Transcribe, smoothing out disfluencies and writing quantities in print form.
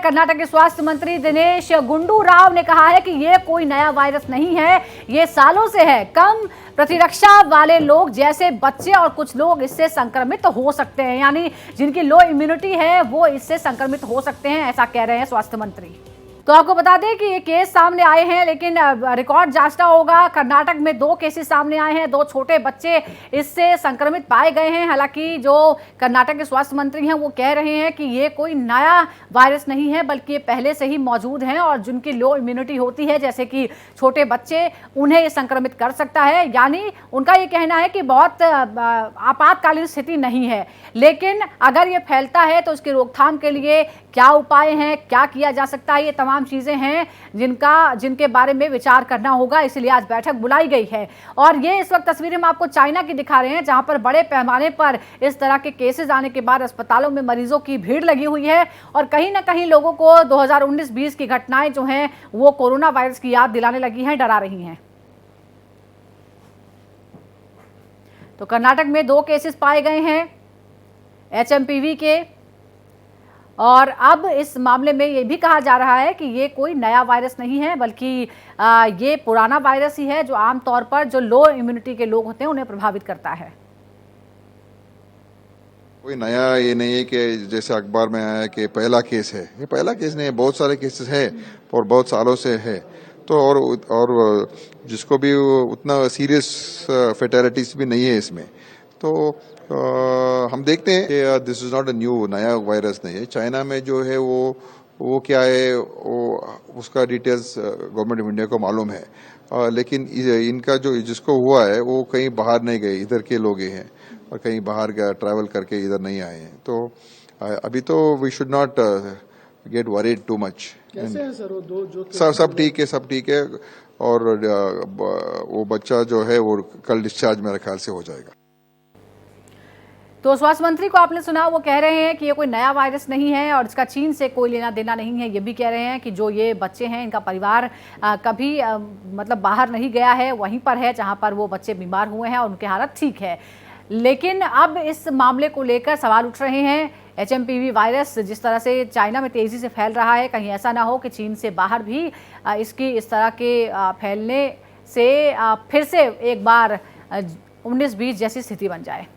कर्नाटक के स्वास्थ्य मंत्री दिनेश गुंडूराव ने कहा है कि ये कोई नया वायरस नहीं है, ये सालों से है। कम प्रतिरक्षा वाले लोग जैसे बच्चे और कुछ लोग इससे संक्रमित हो सकते हैं, यानी जिनकी लो इम्यूनिटी है वो इससे संक्रमित हो सकते हैं, ऐसा कह रहे हैं स्वास्थ्य मंत्री। तो आपको बता दें कि ये केस सामने आए हैं, लेकिन रिकॉर्ड जांचना होगा। कर्नाटक में 2 केसेस सामने आए हैं, 2 छोटे बच्चे इससे संक्रमित पाए गए हैं। हालांकि जो कर्नाटक के स्वास्थ्य मंत्री हैं वो कह रहे हैं कि ये कोई नया वायरस नहीं है, बल्कि ये पहले से ही मौजूद हैं और जिनकी लो इम्यूनिटी होती है, जैसे कि छोटे बच्चे, उन्हें ये संक्रमित कर सकता है। यानी उनका ये कहना है कि बहुत आपातकालीन स्थिति नहीं है, लेकिन अगर ये फैलता है तो उसकी रोकथाम के लिए क्या उपाय हैं, क्या किया जा सकता है, ये तमाम चीजें हैं जिनके बारे में विचार करना होगा। इसलिए आज बैठक बुलाई गई है। और ये इस वक्त तस्वीरें हम आपको चाइना की दिखा रहे हैं, जहां पर बड़े पैमाने पर इस तरह के केसेस आने के बाद अस्पतालों में मरीजों की भीड़ लगी हुई है और कहीं ना कहीं लोगों को 2019-20 की घटनाएं जो हैं वो कोरोना वायरस की याद दिलाने लगी हैं, डरा रही हैं। तो कर्नाटक में 2 केसेस पाए गए हैं HMPV के, और अब इस मामले में ये भी कहा जा रहा है कि ये कोई नया वायरस नहीं है, बल्कि ये पुराना वायरस ही है जो आमतौर पर जो लो इम्यूनिटी के लोग होते हैं उन्हें प्रभावित करता है। कोई नया ये नहीं है कि जैसे अखबार में आया कि पहला केस है, ये पहला केस नहीं है, बहुत सारे केसेस है और बहुत सालों से है। तो और जिसको भी उतना सीरियस फेटलिटीज भी नहीं है इसमें। तो हम देखते हैं कि this is not a new, नया वायरस नहीं है। चाइना में जो है वो क्या है, वो उसका डिटेल्स गवर्नमेंट ऑफ इंडिया को मालूम है, लेकिन इनका जो जिसको हुआ है वो कहीं बाहर नहीं गए, इधर के लोग ही हैं और कहीं बाहर ट्रैवल करके इधर नहीं आए हैं। तो अभी तो we should not get worried too much. कैसे है सर वो दो जो सब ठीक है, सब ठीक है। और वो बच्चा जो है वो कल डिस्चार्ज मेरे ख्याल से हो जाएगा। तो स्वास्थ्य मंत्री को आपने सुना, वो कह रहे हैं कि ये कोई नया वायरस नहीं है और इसका चीन से कोई लेना देना नहीं है। ये भी कह रहे हैं कि जो ये बच्चे हैं इनका परिवार कभी मतलब बाहर नहीं गया है, वहीं पर है जहां पर वो बच्चे बीमार हुए हैं और उनकी हालत ठीक है। लेकिन अब इस मामले को लेकर सवाल उठ रहे हैं। HMPV वायरस जिस तरह से चाइना में तेजी से फैल रहा है, कहीं ऐसा ना हो कि चीन से बाहर भी इसकी इस तरह के फैलने से फिर से एक बार 19-20 जैसी स्थिति बन जाए।